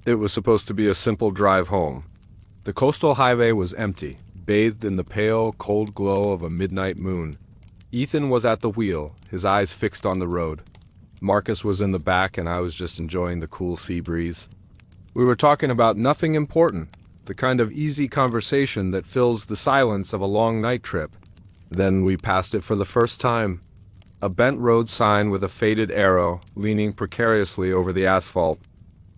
It was supposed to be a simple drive home. The coastal highway was empty, bathed in the pale, cold glow of a midnight moon. Ethan was at the wheel, his eyes fixed on the road. Marcus was in the back, and I was just enjoying the cool sea breeze. We were talking about nothing important, the kind of easy conversation that fills the silence of a long night trip. Then we passed it for the first time. A bent road sign with a faded arrow leaning precariously over the asphalt.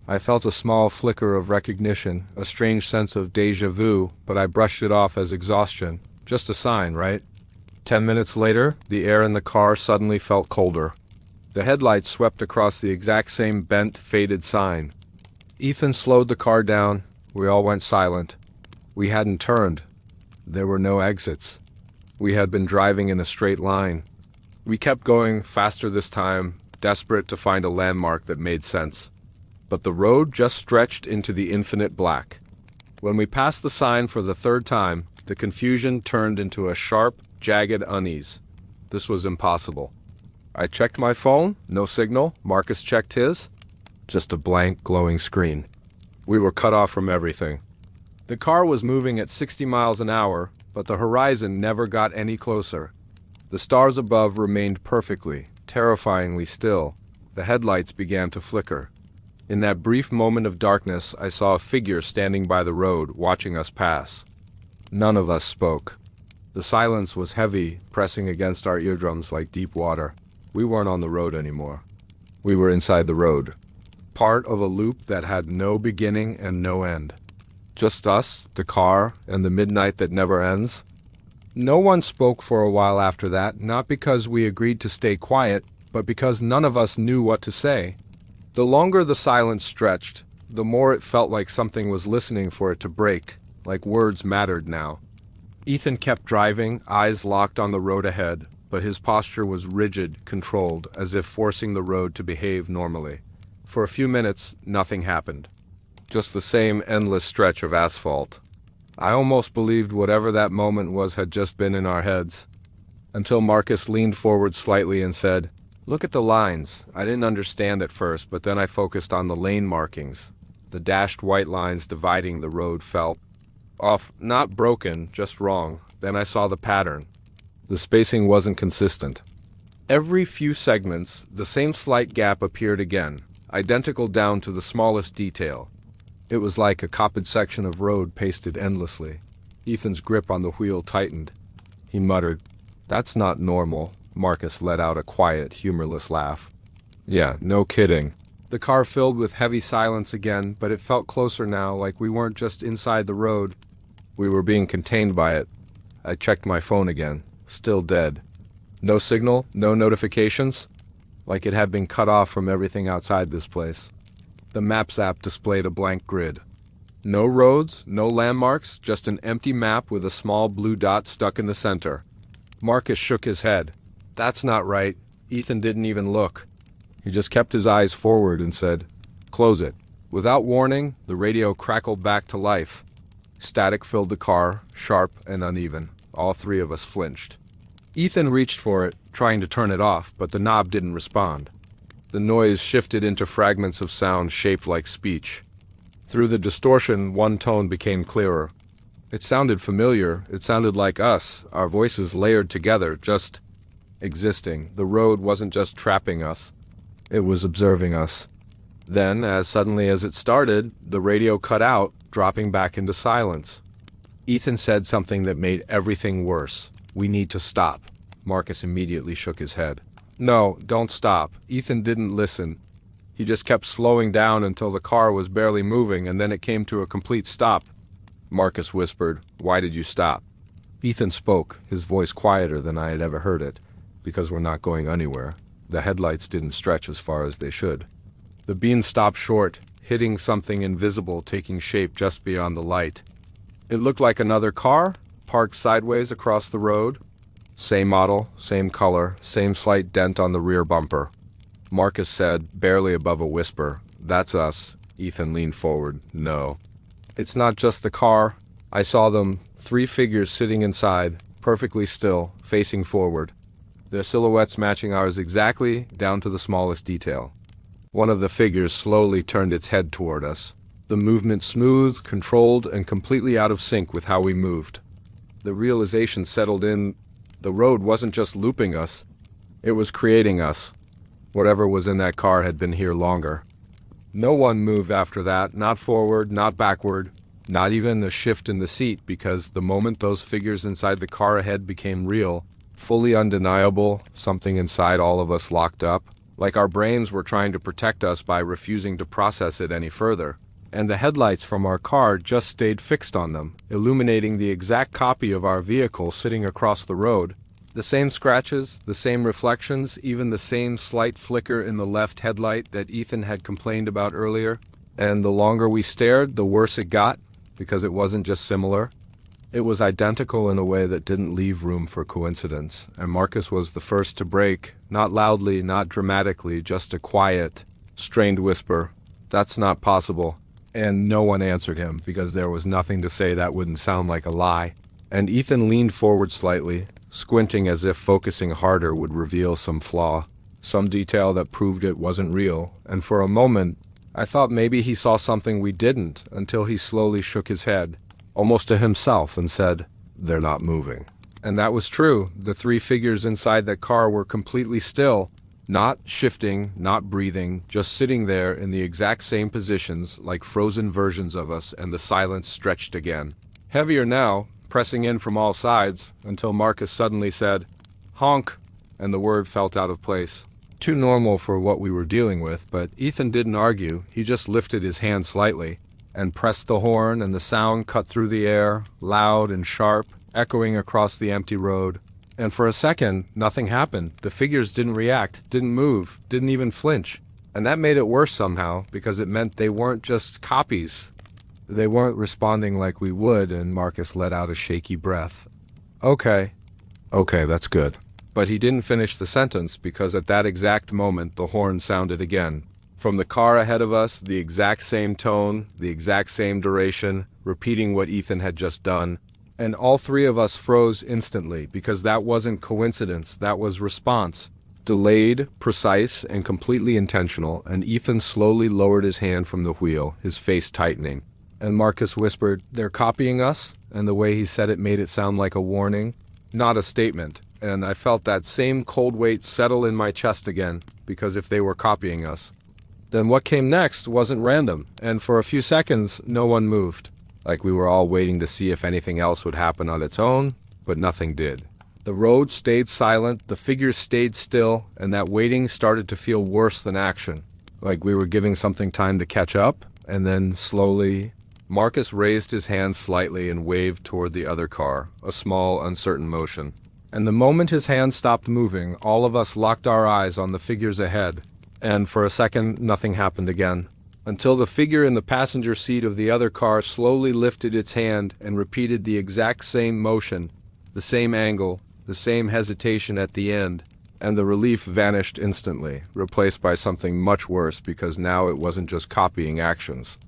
I felt a small flicker of recognition, a strange sense of déjà vu, but I brushed it off as exhaustion. Just a sign, right? 10 minutes later, the air in the car suddenly felt colder. The headlights swept across the exact same bent, faded sign. Ethan slowed the car down. We all went silent. We hadn't turned. There were no exits. We had been driving in a straight line. We kept going, faster this time, desperate to find a landmark that made sense. But the road just stretched into the infinite black. When we passed the sign for the third time, the confusion turned into a sharp, jagged unease. This was impossible. I checked my phone, no signal. Marcus checked his. Just a blank, glowing screen. We were cut off from everything. The car was moving at 60 miles an hour, but the horizon never got any closer. The stars above remained perfectly, terrifyingly still. The headlights began to flicker. In that brief moment of darkness, I saw a figure standing by the road, watching us pass. None of us spoke. The silence was heavy, pressing against our eardrums like deep water. We weren't on the road anymore. We were inside the road. Part of a loop that had no beginning and no end. Just us, the car, and the midnight that never ends. No one spoke for a while after that, not because we agreed to stay quiet, but because none of us knew what to say. The longer the silence stretched, the more it felt like something was listening for it to break, like words mattered now. Ethan kept driving, eyes locked on the road ahead, but his posture was rigid, controlled, as if forcing the road to behave normally. For a few minutes, nothing happened. Just the same endless stretch of asphalt. I almost believed whatever that moment was had just been in our heads. Until Marcus leaned forward slightly and said, "Look at the lines." I didn't understand at first, but then I focused on the lane markings. The dashed white lines dividing the road felt off, not broken, just wrong. Then I saw the pattern. The spacing wasn't consistent. Every few segments, the same slight gap appeared again, identical down to the smallest detail. It was like a copied section of road pasted endlessly. Ethan's grip on the wheel tightened. He muttered, "That's not normal." Marcus let out a quiet, humorless laugh. "Yeah, no kidding." The car filled with heavy silence again, but it felt closer now, like we weren't just inside the road. We were being contained by it. I checked my phone again. Still dead. No signal, no notifications. Like it had been cut off from everything outside this place. The Maps app displayed a blank grid. No roads, no landmarks, just an empty map with a small blue dot stuck in the center. Marcus shook his head. "That's not right." Ethan didn't even look. He just kept his eyes forward and said, "Close it." Without warning, the radio crackled back to life. Static filled the car, sharp and uneven. All three of us flinched. Ethan reached for it, trying to turn it off, but the knob didn't respond. The noise shifted into fragments of sound shaped like speech. Through the distortion, one tone became clearer. It sounded familiar. It sounded like us, our voices layered together, just existing. The road wasn't just trapping us. It was observing us. Then, as suddenly as it started, the radio cut out, dropping back into silence. Ethan said something that made everything worse. "We need to stop." Marcus immediately shook his head. "No, don't stop." Ethan didn't listen. He just kept slowing down until the car was barely moving, and then it came to a complete stop. Marcus whispered, "Why did you stop?" Ethan spoke, his voice quieter than I had ever heard it. "Because we're not going anywhere." The headlights didn't stretch as far as they should. The beam stopped short, hitting something invisible taking shape just beyond the light. It looked like another car, parked sideways across the road. Same model, same color, same slight dent on the rear bumper. Marcus said, barely above a whisper, "That's us." Ethan leaned forward. "No. It's not just the car." I saw them, 3 figures sitting inside, perfectly still, facing forward. Their silhouettes matching ours exactly, down to the smallest detail. One of the figures slowly turned its head toward us. The movement smooth, controlled, and completely out of sync with how we moved. The realization settled in. The road wasn't just looping us, it was creating us. Whatever was in that car had been here longer. No one moved after that, not forward, not backward, not even a shift in the seat, because the moment those figures inside the car ahead became real, fully undeniable, something inside all of us locked up, like our brains were trying to protect us by refusing to process it any further. And the headlights from our car just stayed fixed on them, illuminating the exact copy of our vehicle sitting across the road. The same scratches, the same reflections, even the same slight flicker in the left headlight that Ethan had complained about earlier. And the longer we stared, the worse it got, because it wasn't just similar. It was identical in a way that didn't leave room for coincidence, and Marcus was the first to break, not loudly, not dramatically, just a quiet, strained whisper, "That's not possible." And no one answered him, because there was nothing to say that wouldn't sound like a lie. And Ethan leaned forward slightly, squinting as if focusing harder would reveal some flaw, some detail that proved it wasn't real, and for a moment, I thought maybe he saw something we didn't, until he slowly shook his head, almost to himself, and said, "They're not moving." And that was true. The three figures inside that car were completely still, not shifting, not breathing, just sitting there in the exact same positions, like frozen versions of us, and the silence stretched again. Heavier now, pressing in from all sides, until Marcus suddenly said, "Honk," and the word felt out of place. Too normal for what we were dealing with, but Ethan didn't argue. He just lifted his hand slightly and pressed the horn, and the sound cut through the air, loud and sharp, echoing across the empty road. And for a second, nothing happened. The figures didn't react, didn't move, didn't even flinch. And that made it worse somehow, because it meant they weren't just copies. They weren't responding like we would, and Marcus let out a shaky breath. Okay, that's good." But he didn't finish the sentence, because at that exact moment the horn sounded again. From the car ahead of us, the exact same tone, the exact same duration, repeating what Ethan had just done. And all three of us froze instantly, because that wasn't coincidence, that was response. Delayed, precise, and completely intentional, and Ethan slowly lowered his hand from the wheel, his face tightening. And Marcus whispered, "They're copying us?" And the way he said it made it sound like a warning, not a statement. And I felt that same cold weight settle in my chest again, because if they were copying us, then what came next wasn't random, and for a few seconds, no one moved. Like we were all waiting to see if anything else would happen on its own, but nothing did. The road stayed silent, the figures stayed still, and that waiting started to feel worse than action. Like we were giving something time to catch up, and then slowly, Marcus raised his hand slightly and waved toward the other car, a small, uncertain motion. And the moment his hand stopped moving, all of us locked our eyes on the figures ahead, and for a second, nothing happened again. Until the figure in the passenger seat of the other car slowly lifted its hand and repeated the exact same motion, the same angle, the same hesitation at the end, and the relief vanished instantly, replaced by something much worse, because now it wasn't just copying actions.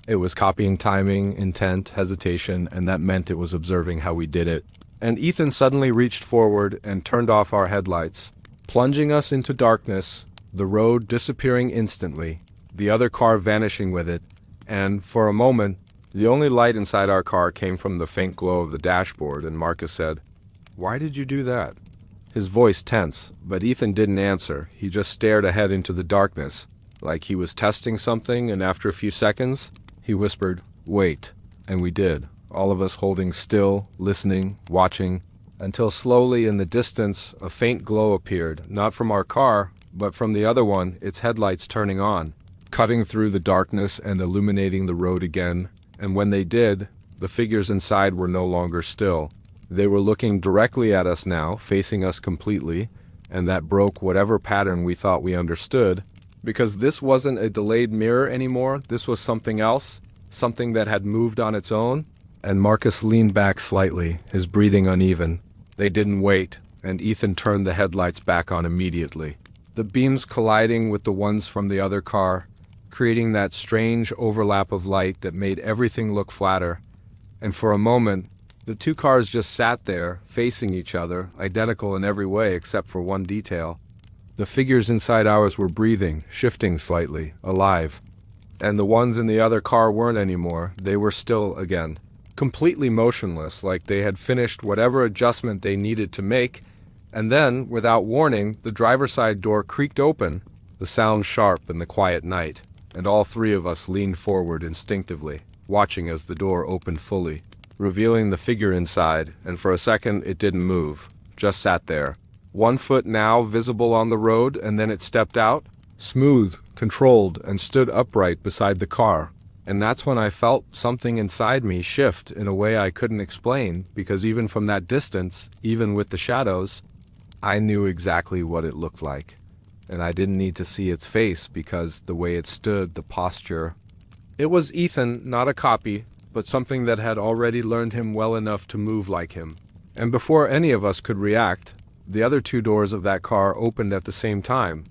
It was copying timing, intent, hesitation, and that meant it was observing how we did it. And Ethan suddenly reached forward and turned off our headlights, plunging us into darkness, the road disappearing instantly, the other car vanishing with it, and, for a moment, the only light inside our car came from the faint glow of the dashboard, and Marcus said, "Why did you do that?" His voice tense, but Ethan didn't answer. He just stared ahead into the darkness, like he was testing something, and after a few seconds, he whispered, "Wait," and we did, all of us holding still, listening, watching, until slowly in the distance a faint glow appeared, not from our car, but from the other one, its headlights turning on, cutting through the darkness and illuminating the road again. And when they did, the figures inside were no longer still. They were looking directly at us now, facing us completely, and that broke whatever pattern we thought we understood, because this wasn't a delayed mirror anymore. This was something else, something that had moved on its own. And Marcus leaned back slightly, his breathing uneven. They didn't wait, and Ethan turned the headlights back on immediately, the beams colliding with the ones from the other car, creating that strange overlap of light that made everything look flatter. And for a moment, the two cars just sat there, facing each other, identical in every way except for one detail. The figures inside ours were breathing, shifting slightly, alive. And the ones in the other car weren't anymore. They were still again. Completely motionless, like they had finished whatever adjustment they needed to make, and then, without warning, the driver's side door creaked open, the sound sharp in the quiet night, and all three of us leaned forward instinctively, watching as the door opened fully, revealing the figure inside, and for a second it didn't move, just sat there. 1 foot now visible on the road, and then it stepped out, smooth, controlled, and stood upright beside the car. And that's when I felt something inside me shift in a way I couldn't explain, because even from that distance, even with the shadows, I knew exactly what it looked like. And I didn't need to see its face because the way it stood, the posture. It was Ethan, not a copy, but something that had already learned him well enough to move like him. And before any of us could react, the other 2 doors of that car opened at the same time,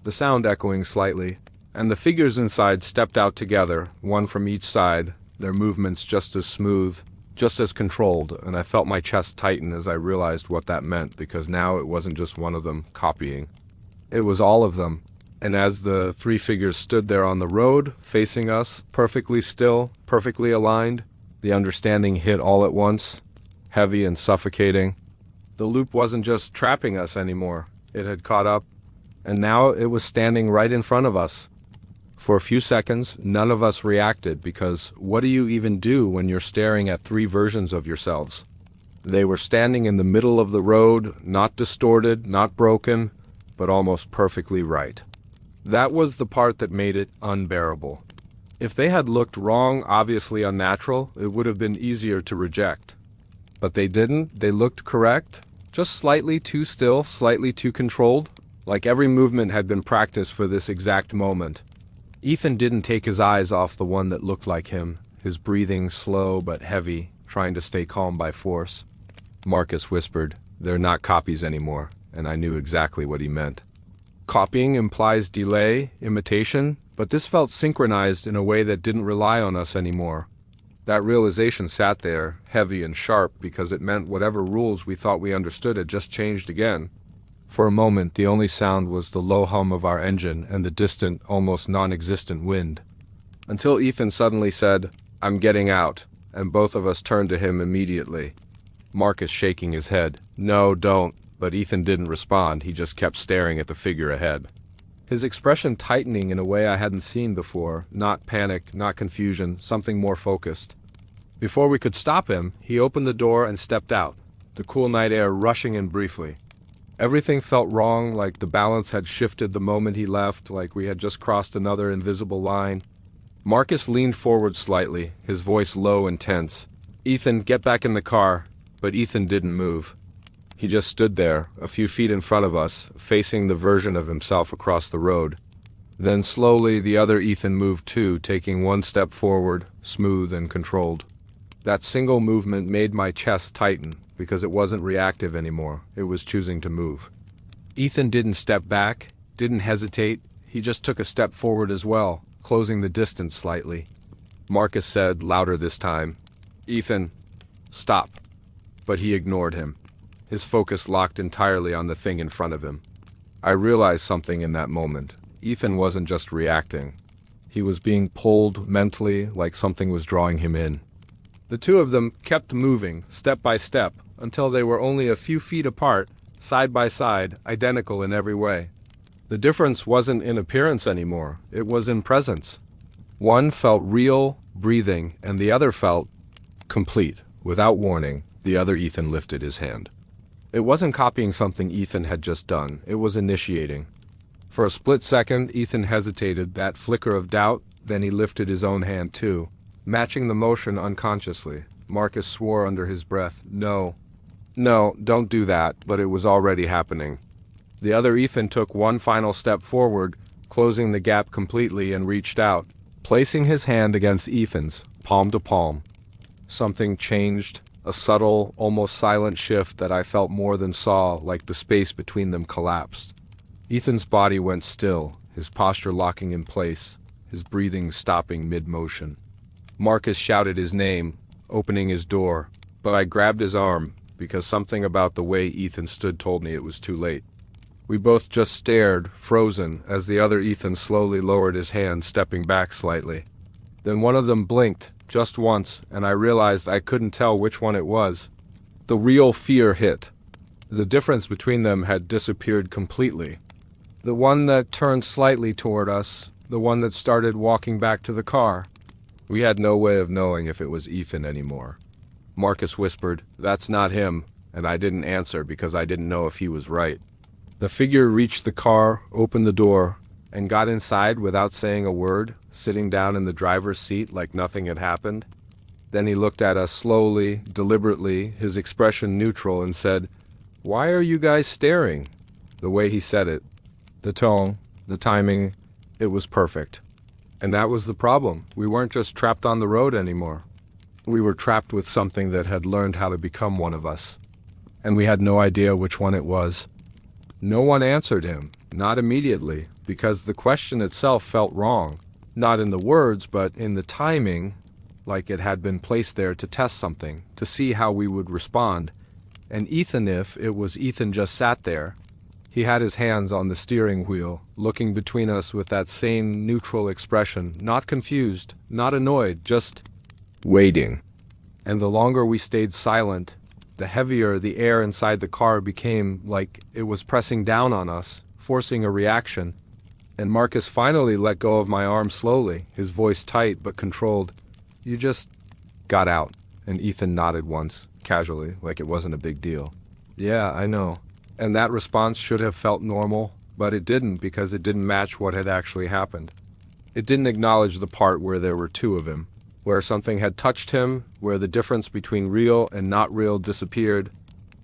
the sound echoing slightly, and the figures inside stepped out together, one from each side, their movements just as smooth, just as controlled, and I felt my chest tighten as I realized what that meant, because now it wasn't just one of them copying. It was all of them, and as the 3 figures stood there on the road, facing us, perfectly still, perfectly aligned, the understanding hit all at once, heavy and suffocating. The loop wasn't just trapping us anymore, it had caught up, and now it was standing right in front of us. For a few seconds, none of us reacted, because what do you even do when you're staring at 3 versions of yourselves? They were standing in the middle of the road, not distorted, not broken, but almost perfectly right. That was the part that made it unbearable. If they had looked wrong, obviously unnatural, it would have been easier to reject. But they didn't. They looked correct, just slightly too still, slightly too controlled, like every movement had been practiced for this exact moment. Ethan didn't take his eyes off the one that looked like him, his breathing slow but heavy, trying to stay calm by force. Marcus whispered, "They're not copies anymore," and I knew exactly what he meant. Copying implies delay, imitation, but this felt synchronized in a way that didn't rely on us anymore. That realization sat there, heavy and sharp, because it meant whatever rules we thought we understood had just changed again. For a moment, the only sound was the low hum of our engine and the distant, almost non-existent wind. Until Ethan suddenly said, "I'm getting out," and both of us turned to him immediately. Marcus shaking his head, "No, don't," but Ethan didn't respond, he just kept staring at the figure ahead. His expression tightening in a way I hadn't seen before, not panic, not confusion, something more focused. Before we could stop him, he opened the door and stepped out, the cool night air rushing in briefly. Everything felt wrong, like the balance had shifted the moment he left, like we had just crossed another invisible line. Marcus leaned forward slightly, his voice low and tense. "Ethan, get back in the car." But Ethan didn't move. He just stood there, a few feet in front of us, facing the version of himself across the road. Then slowly the other Ethan moved too, taking 1 step forward, smooth and controlled. That single movement made my chest tighten, because it wasn't reactive anymore, it was choosing to move. Ethan didn't step back, didn't hesitate, he just took a step forward as well, closing the distance slightly. Marcus said, louder this time, "Ethan, stop." But he ignored him, his focus locked entirely on the thing in front of him. I realized something in that moment. Ethan wasn't just reacting. He was being pulled mentally, like something was drawing him in. The 2 of them kept moving, step by step, until they were only a few feet apart, side by side, identical in every way. The difference wasn't in appearance anymore, it was in presence. One felt real, breathing, and the other felt complete. Without warning, the other Ethan lifted his hand. It wasn't copying something Ethan had just done, it was initiating. For a split second, Ethan hesitated, that flicker of doubt, then he lifted his own hand too, matching the motion unconsciously. Marcus swore under his breath, "No. No, don't do that," but it was already happening. The other Ethan took 1 final step forward, closing the gap completely, and reached out, placing his hand against Ethan's, palm to palm. Something changed, a subtle, almost silent shift that I felt more than saw, like the space between them collapsed. Ethan's body went still, his posture locking in place, his breathing stopping mid-motion. Marcus shouted his name, opening his door, but I grabbed his arm, because something about the way Ethan stood told me it was too late. We both just stared, frozen, as the other Ethan slowly lowered his hand, stepping back slightly. Then one of them blinked, just once, and I realized I couldn't tell which one it was. The real fear hit. The difference between them had disappeared completely. The one that turned slightly toward us, the one that started walking back to the car. We had no way of knowing if it was Ethan anymore. Marcus whispered, "That's not him," and I didn't answer because I didn't know if he was right. The figure reached the car, opened the door, and got inside without saying a word, sitting down in the driver's seat like nothing had happened. Then he looked at us slowly, deliberately, his expression neutral, and said, "Why are you guys staring?" The way he said it, the tone, the timing, it was perfect. And that was the problem. We weren't just trapped on the road anymore. We were trapped with something that had learned how to become one of us. And we had no idea which one it was. No one answered him, not immediately, because the question itself felt wrong. Not in the words, but in the timing, like it had been placed there to test something, to see how we would respond. And Ethan, if it was Ethan, just sat there. He had his hands on the steering wheel, looking between us with that same neutral expression, not confused, not annoyed, just waiting. And the longer we stayed silent, the heavier the air inside the car became, like it was pressing down on us, forcing a reaction. And Marcus finally let go of my arm slowly, his voice tight but controlled. "You just got out." And Ethan nodded once, casually, like it wasn't a big deal. "Yeah, I know." And that response should have felt normal, but it didn't because it didn't match what had actually happened. It didn't acknowledge the part where there were two of him, where something had touched him, where the difference between real and not real disappeared.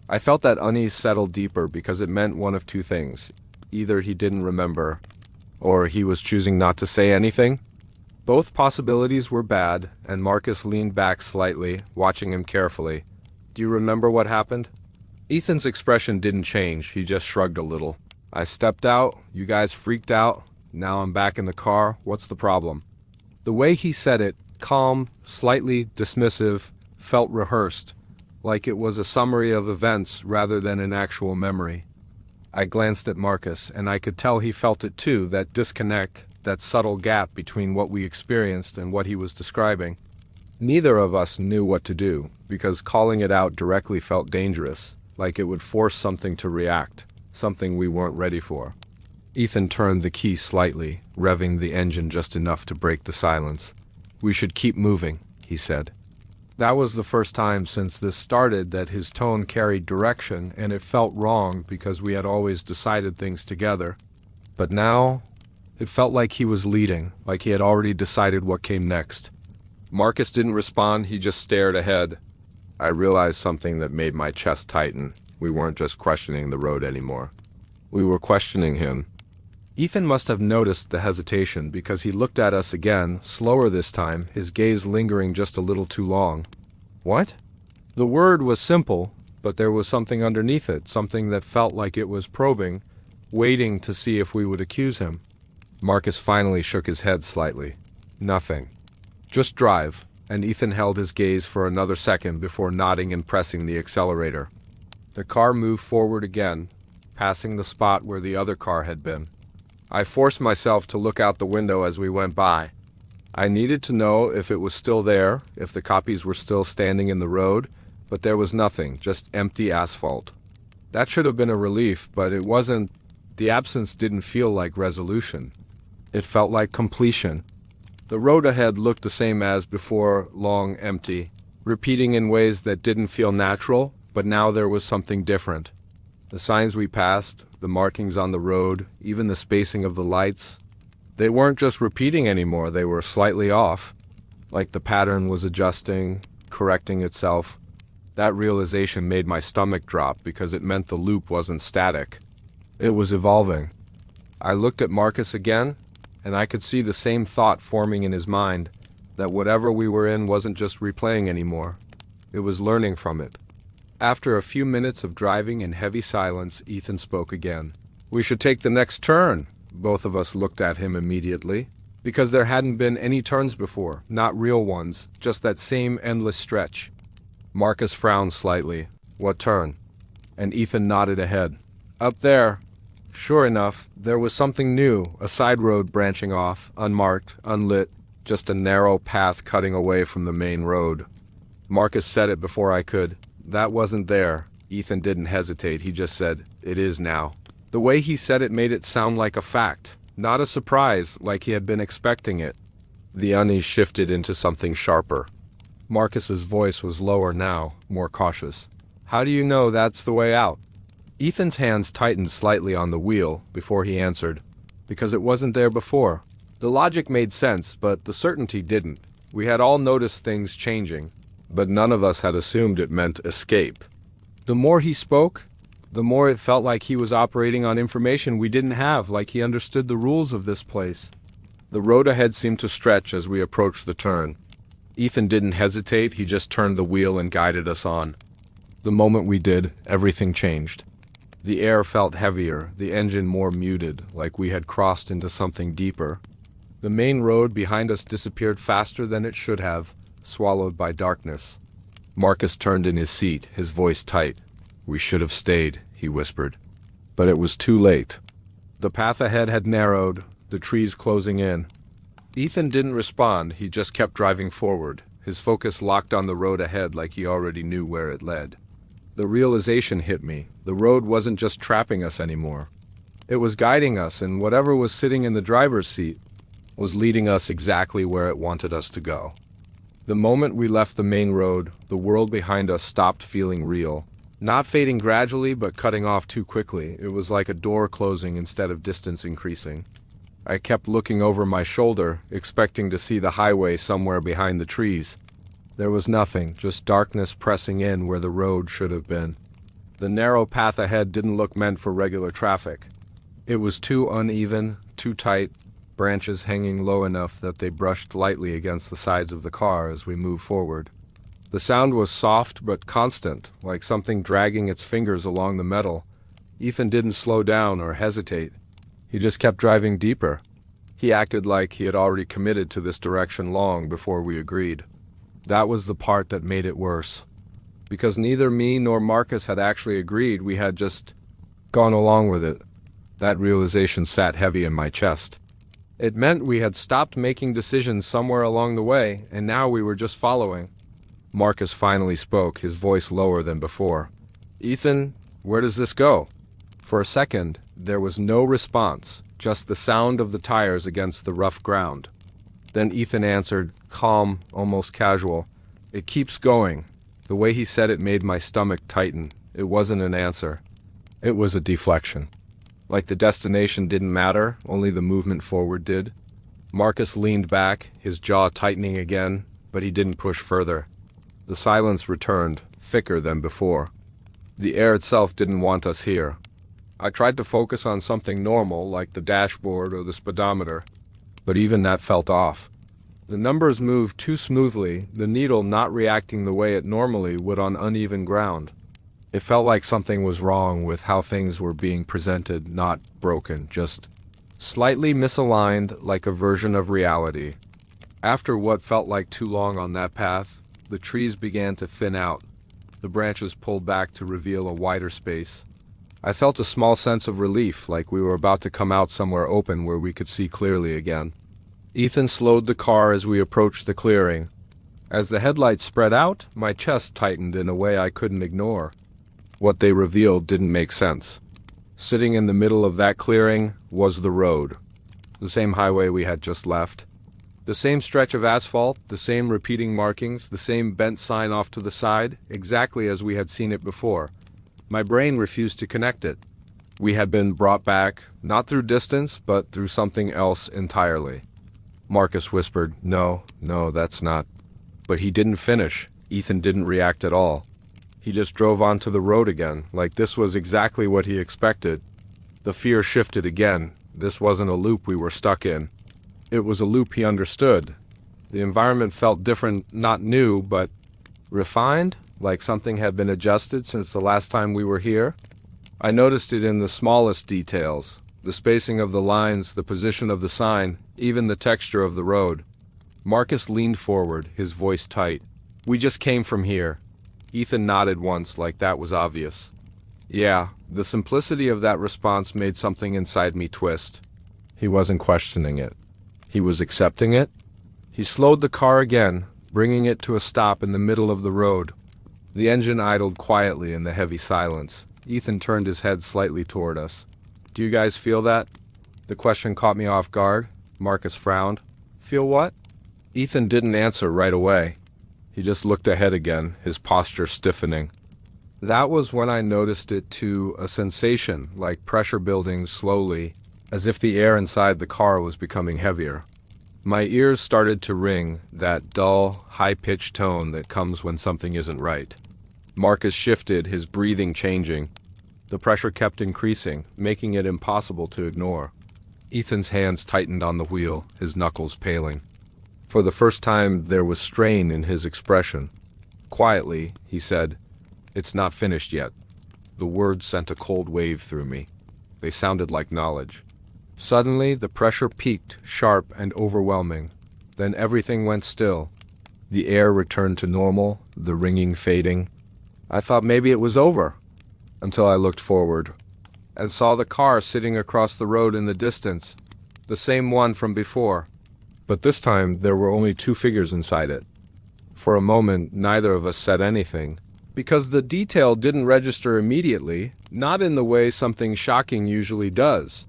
I felt that unease settle deeper because it meant one of two things. Either he didn't remember, or he was choosing not to say anything. Both possibilities were bad, and Marcus leaned back slightly, watching him carefully. "Do you remember what happened?" Ethan's expression didn't change, he just shrugged a little. "I stepped out, you guys freaked out, now I'm back in the car, what's the problem?" The way he said it, calm, slightly dismissive, felt rehearsed, like it was a summary of events rather than an actual memory. I glanced at Marcus, and I could tell he felt it too, that disconnect, that subtle gap between what we experienced and what he was describing. Neither of us knew what to do, because calling it out directly felt dangerous, like it would force something to react, something we weren't ready for. Ethan turned the key slightly, revving the engine just enough to break the silence. "We should keep moving," he said. That was the first time since this started that his tone carried direction, and it felt wrong because we had always decided things together. But now, it felt like he was leading, like he had already decided what came next. Marcus didn't respond, he just stared ahead. I realized something that made my chest tighten. We weren't just questioning the road anymore. We were questioning him. Ethan must have noticed the hesitation because he looked at us again, slower this time, his gaze lingering just a little too long. "What?" The word was simple, but there was something underneath it, something that felt like it was probing, waiting to see if we would accuse him. Marcus finally shook his head slightly. "Nothing. Just drive." And Ethan held his gaze for another second before nodding and pressing the accelerator. The car moved forward again, passing the spot where the other car had been. I forced myself to look out the window as we went by. I needed to know if it was still there, if the copies were still standing in the road, but there was nothing, just empty asphalt. That should have been a relief, but it wasn't. The absence didn't feel like resolution. It felt like completion. The road ahead looked the same as before, long, empty, repeating in ways that didn't feel natural, but now there was something different. The signs we passed, the markings on the road, even the spacing of the lights, they weren't just repeating anymore, they were slightly off, like the pattern was adjusting, correcting itself. That realization made my stomach drop because it meant the loop wasn't static. It was evolving. I looked at Marcus again, and I could see the same thought forming in his mind, that whatever we were in wasn't just replaying anymore. It was learning from it. After a few minutes of driving in heavy silence, Ethan spoke again. "We should take the next turn." Both of us looked at him immediately, because there hadn't been any turns before, not real ones, just that same endless stretch. Marcus frowned slightly. "What turn?" And Ethan nodded ahead. "Up there." Sure enough, there was something new, a side road branching off, unmarked, unlit, just a narrow path cutting away from the main road. Marcus said it before I could. That wasn't there. Ethan didn't hesitate, he just said, "It is now." The way he said it made it sound like a fact, not a surprise, like he had been expecting it. The unease shifted into something sharper. Marcus's voice was lower now, more cautious. "How do you know that's the way out?" Ethan's hands tightened slightly on the wheel before he answered. "Because it wasn't there before." The logic made sense, but the certainty didn't. We had all noticed things changing, but none of us had assumed it meant escape. The more he spoke, the more it felt like he was operating on information we didn't have, like he understood the rules of this place. The road ahead seemed to stretch as we approached the turn. Ethan didn't hesitate, he just turned the wheel and guided us on. The moment we did, everything changed. The air felt heavier, the engine more muted, like we had crossed into something deeper. The main road behind us disappeared faster than it should have, swallowed by darkness. Marcus turned in his seat, his voice tight. "We should have stayed," he whispered. But it was too late. The path ahead had narrowed, the trees closing in. Ethan didn't respond, he just kept driving forward, his focus locked on the road ahead like he already knew where it led. The realization hit me. The road wasn't just trapping us anymore. It was guiding us, and whatever was sitting in the driver's seat was leading us exactly where it wanted us to go. The moment we left the main road, the world behind us stopped feeling real. Not fading gradually, but cutting off too quickly. It was like a door closing instead of distance increasing. I kept looking over my shoulder, expecting to see the highway somewhere behind the trees. There was nothing, just darkness pressing in where the road should have been. The narrow path ahead didn't look meant for regular traffic. It was too uneven, too tight, branches hanging low enough that they brushed lightly against the sides of the car as we moved forward. The sound was soft but constant, like something dragging its fingers along the metal. Ethan didn't slow down or hesitate. He just kept driving deeper. He acted like he had already committed to this direction long before we agreed. That was the part that made it worse. Because neither me nor Marcus had actually agreed, we had just gone along with it. That realization sat heavy in my chest. It meant we had stopped making decisions somewhere along the way, and now we were just following. Marcus finally spoke, his voice lower than before. "Ethan, where does this go?" For a second, there was no response, just the sound of the tires against the rough ground. Then Ethan answered, calm, almost casual. "It keeps going." The way he said it made my stomach tighten. It wasn't an answer. It was a deflection. Like the destination didn't matter, only the movement forward did. Marcus leaned back, his jaw tightening again, but he didn't push further. The silence returned, thicker than before. The air itself didn't want us here. I tried to focus on something normal, like the dashboard or the speedometer, but even that felt off. The numbers moved too smoothly, the needle not reacting the way it normally would on uneven ground. It felt like something was wrong with how things were being presented, not broken, just slightly misaligned, like a version of reality. After what felt like too long on that path, the trees began to thin out. The branches pulled back to reveal a wider space. I felt a small sense of relief, like we were about to come out somewhere open where we could see clearly again. Ethan slowed the car as we approached the clearing. As the headlights spread out, my chest tightened in a way I couldn't ignore. What they revealed didn't make sense. Sitting in the middle of that clearing was the road. The same highway we had just left. The same stretch of asphalt, the same repeating markings, the same bent sign off to the side, exactly as we had seen it before. My brain refused to connect it. We had been brought back, not through distance, but through something else entirely. Marcus whispered, no, that's not. But he didn't finish. Ethan didn't react at all. He just drove onto the road again, like this was exactly what he expected. The fear shifted again. This wasn't a loop we were stuck in. It was a loop he understood. The environment felt different, not new, but refined, like something had been adjusted since the last time we were here. I noticed it in the smallest details, the spacing of the lines, the position of the sign, even the texture of the road. Marcus leaned forward, his voice tight. "We just came from here." Ethan nodded once, like that was obvious. Yeah, the simplicity of that response made something inside me twist. He wasn't questioning it. He was accepting it. He slowed the car again, bringing it to a stop in the middle of the road. The engine idled quietly in the heavy silence. Ethan turned his head slightly toward us. "Do you guys feel that?" The question caught me off guard. Marcus frowned. "Feel what?" Ethan didn't answer right away. He just looked ahead again, his posture stiffening. That was when I noticed it too, a sensation like pressure building slowly, as if the air inside the car was becoming heavier. My ears started to ring, that dull, high-pitched tone that comes when something isn't right. Marcus shifted, his breathing changing. The pressure kept increasing, making it impossible to ignore. Ethan's hands tightened on the wheel, his knuckles paling. For the first time, there was strain in his expression. Quietly, he said, "It's not finished yet." The words sent a cold wave through me. They sounded like knowledge. Suddenly, the pressure peaked, sharp and overwhelming. Then everything went still. The air returned to normal, the ringing fading. I thought maybe it was over, until I looked forward and saw the car sitting across the road in the distance, the same one from before. But this time, there were only two figures inside it. For a moment, neither of us said anything, because the detail didn't register immediately, not in the way something shocking usually does.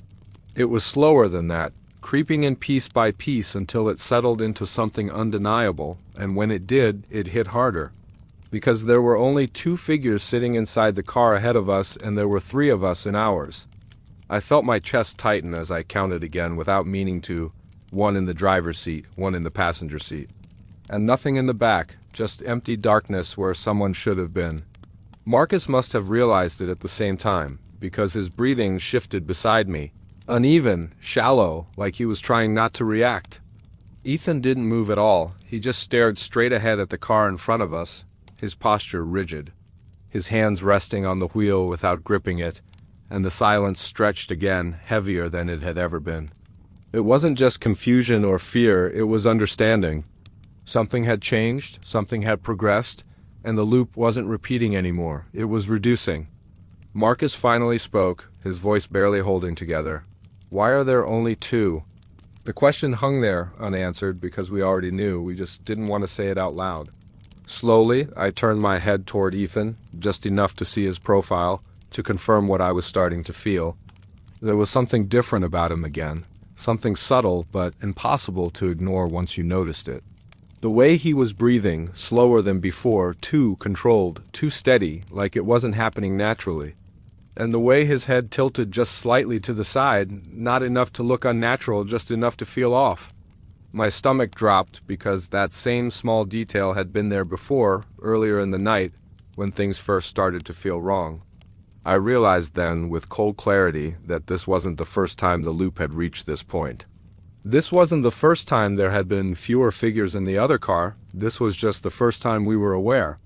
It was slower than that, creeping in piece by piece until it settled into something undeniable, and when it did, it hit harder. Because there were only two figures sitting inside the car ahead of us, and there were three of us in ours. I felt my chest tighten as I counted again without meaning to. One in the driver's seat, one in the passenger seat. And nothing in the back, just empty darkness where someone should have been. Marcus must have realized it at the same time, because his breathing shifted beside me. Uneven, shallow, like he was trying not to react. Ethan didn't move at all. He just stared straight ahead at the car in front of us, his posture rigid, his hands resting on the wheel without gripping it, and the silence stretched again, heavier than it had ever been. It wasn't just confusion or fear, it was understanding. Something had changed, something had progressed, and the loop wasn't repeating anymore, it was reducing. Marcus finally spoke, his voice barely holding together. "Why are there only two?" The question hung there, unanswered, because we already knew, we just didn't want to say it out loud. Slowly, I turned my head toward Ethan, just enough to see his profile, to confirm what I was starting to feel. There was something different about him again, something subtle but impossible to ignore once you noticed it. The way he was breathing, slower than before, too controlled, too steady, like it wasn't happening naturally. And the way his head tilted just slightly to the side, not enough to look unnatural, just enough to feel off. My stomach dropped because that same small detail had been there before, earlier in the night, when things first started to feel wrong. I realized then, with cold clarity, that this wasn't the first time the loop had reached this point. This wasn't the first time there had been fewer figures in the other car, this was just the first time we were aware.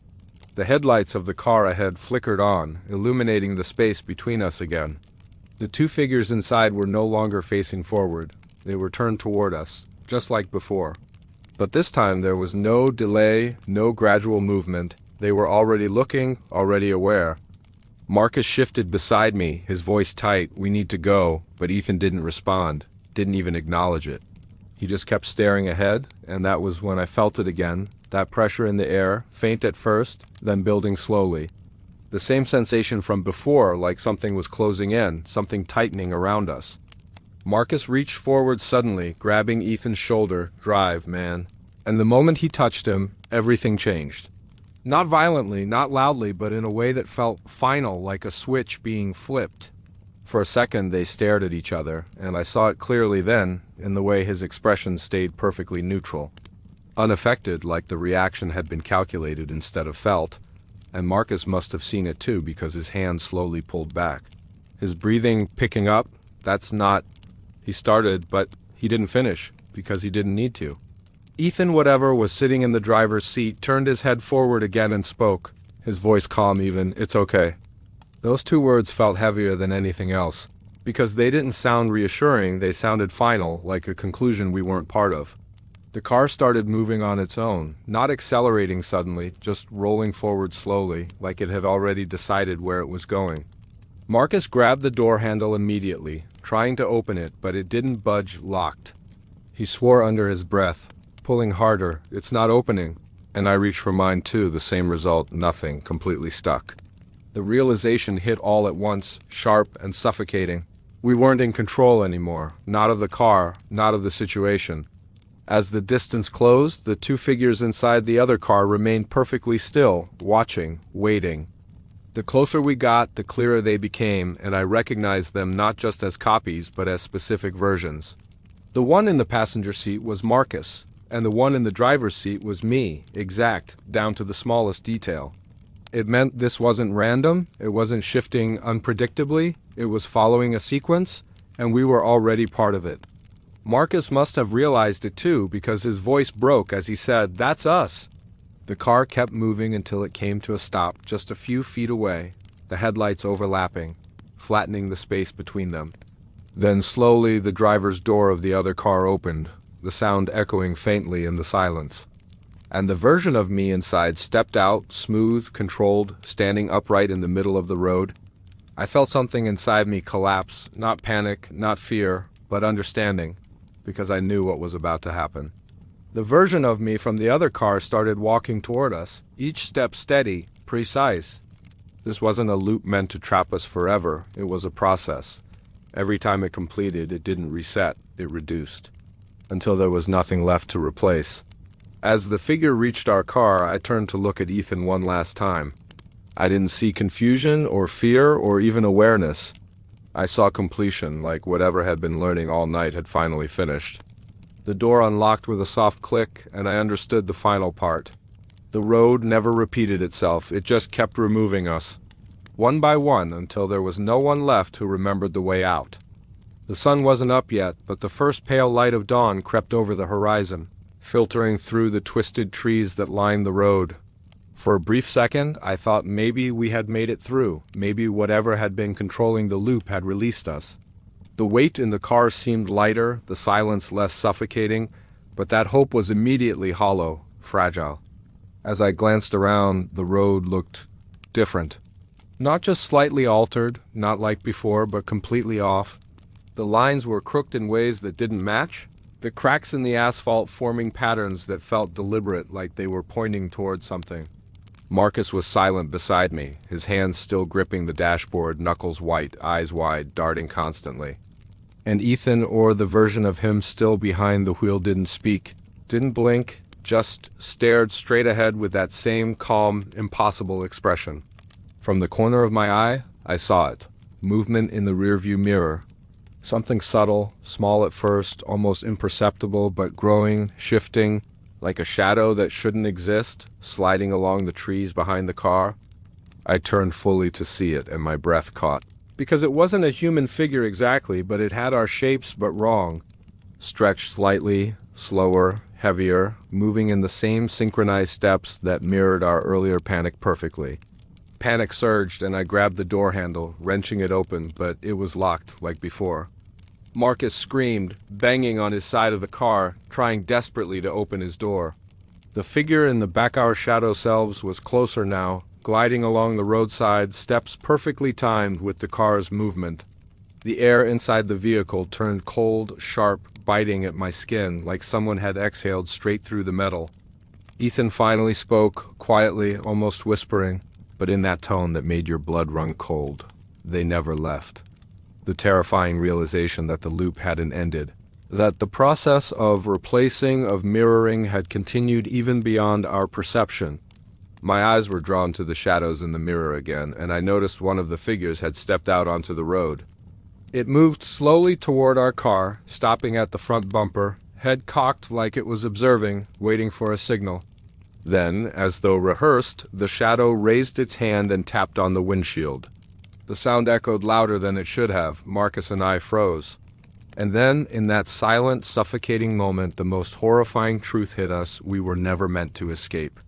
The headlights of the car ahead flickered on, illuminating the space between us again. The two figures inside were no longer facing forward, they were turned toward us, just like before. But this time there was no delay, no gradual movement, they were already looking, already aware. Marcus shifted beside me, his voice tight, "We need to go," but Ethan didn't respond, didn't even acknowledge it. He just kept staring ahead, and that was when I felt it again, that pressure in the air, faint at first, then building slowly. The same sensation from before, like something was closing in, something tightening around us. Marcus reached forward suddenly, grabbing Ethan's shoulder. "Drive, man." And the moment he touched him, everything changed. Not violently, not loudly, but in a way that felt final, like a switch being flipped. For a second they stared at each other, and I saw it clearly then, in the way his expression stayed perfectly neutral. Unaffected, like the reaction had been calculated instead of felt, and Marcus must have seen it too because his hand slowly pulled back. His breathing picking up, that's not... He started, but he didn't finish, because he didn't need to. Ethan, whatever, was sitting in the driver's seat, turned his head forward again and spoke, his voice calm even, "It's okay." Those two words felt heavier than anything else, because they didn't sound reassuring, they sounded final, like a conclusion we weren't part of. The car started moving on its own, not accelerating suddenly, just rolling forward slowly, like it had already decided where it was going. Marcus grabbed the door handle immediately, trying to open it, but it didn't budge, locked. He swore under his breath, pulling harder, "It's not opening." And I reached for mine too, the same result, nothing, completely stuck. The realization hit all at once, sharp and suffocating. We weren't in control anymore, not of the car, not of the situation. As the distance closed, the two figures inside the other car remained perfectly still, watching, waiting. The closer we got, the clearer they became, and I recognized them not just as copies, but as specific versions. The one in the passenger seat was Marcus, and the one in the driver's seat was me, exact, down to the smallest detail. It meant this wasn't random, it wasn't shifting unpredictably, it was following a sequence, and we were already part of it. Marcus must have realized it too, because his voice broke as he said, "That's us!" The car kept moving until it came to a stop just a few feet away, the headlights overlapping, flattening the space between them. Then slowly the driver's door of the other car opened, the sound echoing faintly in the silence. And the version of me inside stepped out, smooth, controlled, standing upright in the middle of the road. I felt something inside me collapse, not panic, not fear, but understanding, because I knew what was about to happen. The version of me from the other car started walking toward us, each step steady, precise. This wasn't a loop meant to trap us forever, it was a process. Every time it completed, it didn't reset, it reduced, until there was nothing left to replace. As the figure reached our car, I turned to look at Ethan one last time. I didn't see confusion or fear or even awareness. I saw completion, like whatever had been learning all night had finally finished. The door unlocked with a soft click, and I understood the final part. The road never repeated itself, it just kept removing us, one by one, until there was no one left who remembered the way out. The sun wasn't up yet, but the first pale light of dawn crept over the horizon, filtering through the twisted trees that lined the road. For a brief second, I thought maybe we had made it through, maybe whatever had been controlling the loop had released us. The weight in the car seemed lighter, the silence less suffocating, but that hope was immediately hollow, fragile. As I glanced around, the road looked different. Not just slightly altered, not like before, but completely off. The lines were crooked in ways that didn't match, the cracks in the asphalt forming patterns that felt deliberate, like they were pointing toward something. Marcus was silent beside me, his hands still gripping the dashboard, knuckles white, eyes wide, darting constantly. And Ethan, or the version of him still behind the wheel, didn't speak, didn't blink, just stared straight ahead with that same calm, impossible expression. From the corner of my eye, I saw it. Movement in the rearview mirror. Something subtle, small at first, almost imperceptible, but growing, shifting, like a shadow that shouldn't exist, sliding along the trees behind the car. I turned fully to see it, and my breath caught. Because it wasn't a human figure exactly, but it had our shapes but wrong. Stretched slightly, slower, heavier, moving in the same synchronized steps that mirrored our earlier panic perfectly. Panic surged, and I grabbed the door handle, wrenching it open, but it was locked, like before. Marcus screamed, banging on his side of the car, trying desperately to open his door. The figure in the back our shadow selves was closer now, gliding along the roadside, steps perfectly timed with the car's movement. The air inside the vehicle turned cold, sharp, biting at my skin, like someone had exhaled straight through the metal. Ethan finally spoke, quietly, almost whispering, but in that tone that made your blood run cold. They never left. The terrifying realization that the loop hadn't ended, that the process of replacing, of mirroring, had continued even beyond our perception. My eyes were drawn to the shadows in the mirror again, and I noticed one of the figures had stepped out onto the road. It moved slowly toward our car, stopping at the front bumper, head cocked like it was observing, waiting for a signal. Then, as though rehearsed, the shadow raised its hand and tapped on the windshield. The sound echoed louder than it should have. Marcus and I froze. And then, in that silent, suffocating moment, the most horrifying truth hit us: we were never meant to escape.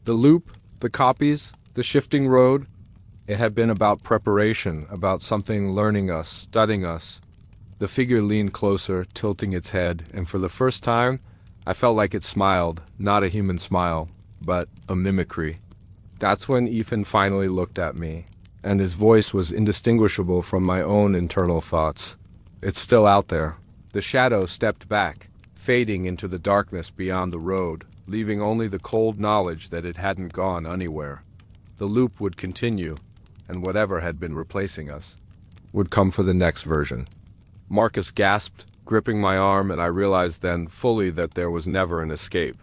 The loop, the copies, the shifting road, it had been about preparation, about something learning us, studying us. The figure leaned closer, tilting its head, and for the first time, I felt like it smiled, not a human smile, but a mimicry. That's when Ethan finally looked at me. and his voice was indistinguishable from my own internal thoughts. It's still out there. The shadow stepped back, fading into the darkness beyond the road, leaving only the cold knowledge that it hadn't gone anywhere. The loop would continue, and whatever had been replacing us would come for the next version. Marcus gasped, gripping my arm, and I realized then fully that there was never an escape.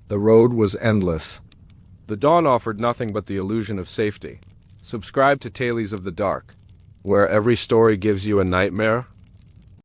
The road was endless. The dawn offered nothing but the illusion of safety. Subscribe to Tales of the Dark, where every story gives you a nightmare